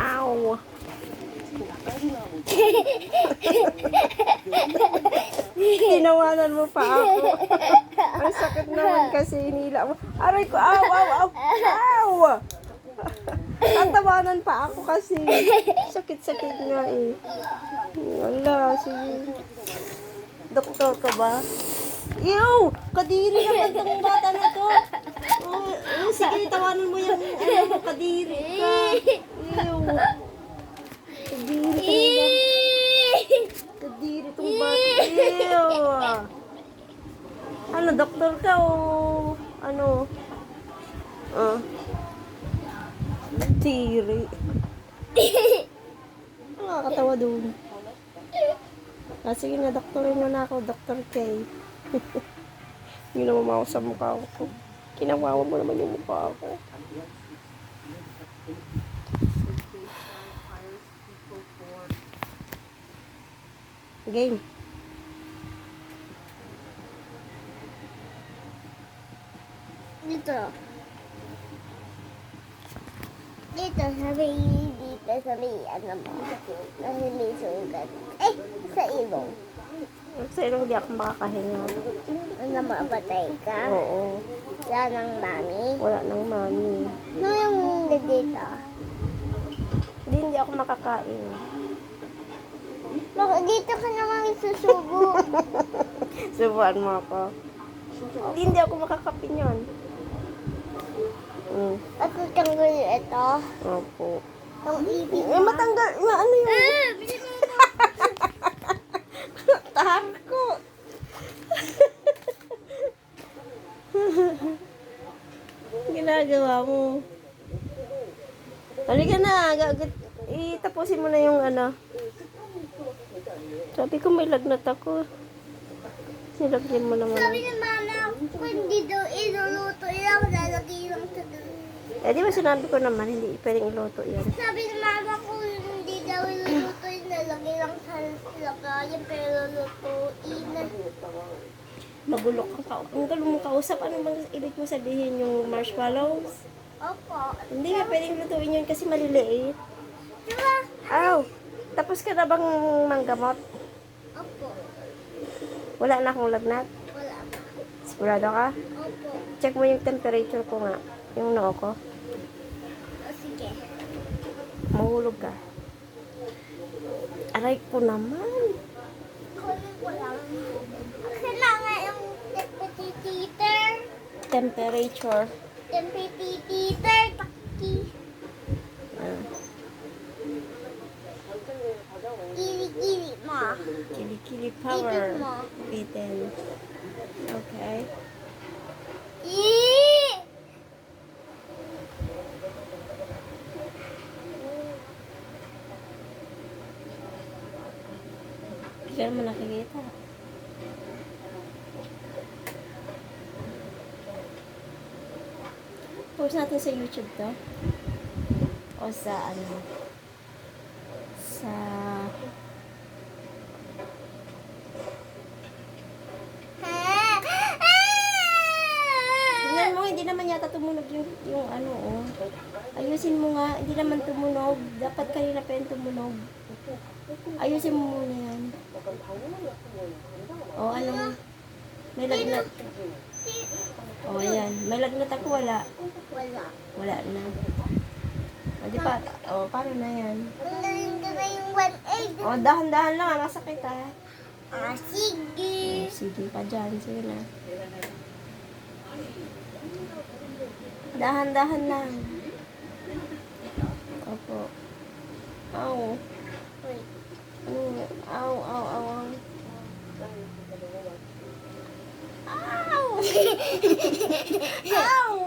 Ow! Tinawanan mo pa ako. Ang sakit naman kasi hinila mo. Aray ko, aw, aw, aw, aw! Tatawanan pa ako kasi. Sakit-sakit nga eh. Wala, sige. Doktor ka ba? Ew! Kadiri naman tong bata na to. Sige, tawanan mo yung kadiri ka. Ew! Kadiri talaga. Kadiri tong bata. Ew! Ano, doktor ka o ano? Kadiri. Nakakatawa doon. Sige na, doktorin mo na ako, Dr. K. Hindi naman ako sa mukha ko. Kinawawa mo naman yung mukha ko. Game. Dito. Dito sabi, ano mo, nasa may sugat. Sa ilong. Sa ilong di ako makakahinga. Ano, mapatay ka? Oo. Wala ng mami. Wala nang mami. Ano yung dito? Hindi ako makakain. Bakit dito ka naman isusubo? Subuan mo ako. Hindi ako makakapin yun. At tatanggal ito. Opo. Ang ibig. Matanggal. Ano yun? Tako. Ginagawa mo. Halika na. Itapusin mo na yung ano. Sabi ko may lagnat ako. Nilagyan mo naman. Sabi ni mama, kung hindi daw iluluto, lalagay lang sa doon. Eh, di ba sinabi ko naman, hindi pwedeng iluto yan. Sabi ni mama, kung hindi daw iluluto, lalagay lang sa lagayan, pero lutuin. Mabulok ka. Ang galong mo kausap. Ano bang ibig mo sabihin yung marshmallows? Opo. Hindi nga pwedeng lutuin yun kasi maliliit. Diba? Aw! Tapos ka na bang manggamot? Opo. Wala na akong lagnat? Wala pa. Sigurado ka? Opo. Check mo yung temperature ko nga. Yung noo ko. O, sige. Mahulog ka. Aray ko naman. Kunin ko lang. Kailangan yung temperature. Temperature. Temperature. Taki. Kili-kili mo. Kili-kili power. Bitin mo. Bitin. Okay. Eee! Hindi ka naman nakikita. Post natin sa YouTube to. O sa ano. Sa... Tingnan mo, hindi naman yata tumunog yung ano, oh. Ayusin mo nga, hindi naman tumunog. Dapat kanina pa yung tumunog. Ayusin mo muna yan. O, ano? May lagnat. O, ayan. May lagnat ako, wala. Wala. Wala na. O, di pa. O, paano na yan? Ang ko na yung 1-8. O, dahan-dahan lang, masakit ah. Sige. Sige pa dyan, sige na. Dahan-dahan lang. Opo. Aw. Wait. Ano? Aw, aw, aw, aw. Aw! Aw!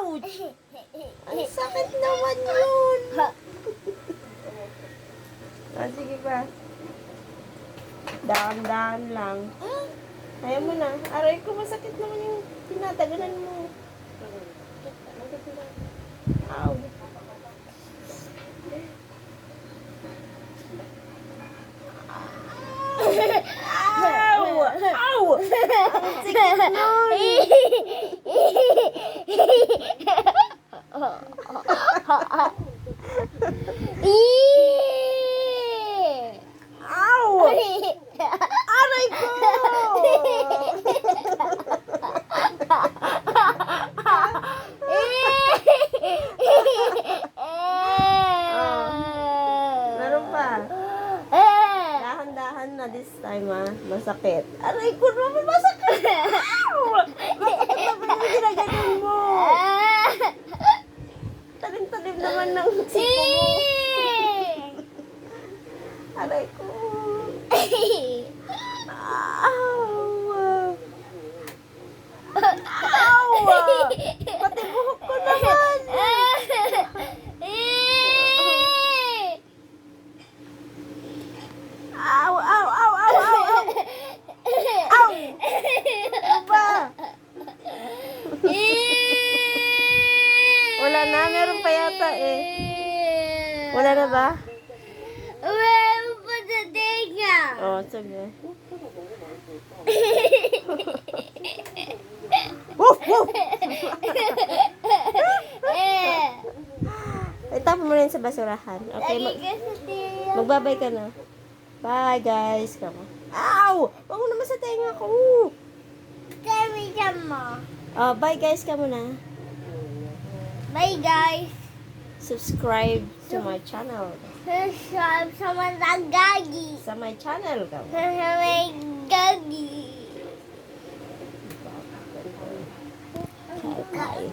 Ouch! Ang sakit naman yun. Sige pa. Dahan-dahan lang. Ayaw mo na. Aray ko, masakit naman yung tinatagalan mo. Ow. Ow! Ow! Ang sakit nun. This time, masakit. Aray ko naman, masakit! Masakit naman yung ginaganon mo. Talim-talim naman ng siko mo. Aray ko. Aw! Aw! Pati buhok ko naman. Aw! Aw! Aw! Aw! Aw! Aw! Aw! Ano ba? Wala na, meron pa yata eh. Wala na ba? Meron pa sa tenga. Oh, sige. Woof! Woof! Itapon mo na yun sa basurahan. Okay, Lagi ka sa tenga. magbabay ka na. Bye, guys. Kamo. Ow! Wag mo naman sa tenga ko. Kami ka mo. Oh, bye, guys. Kamo na. Bye guys. Subscribe to my channel. Subscribe sa mga gagi. Sa my channel. Kamo. Sa mga gagi. Bye.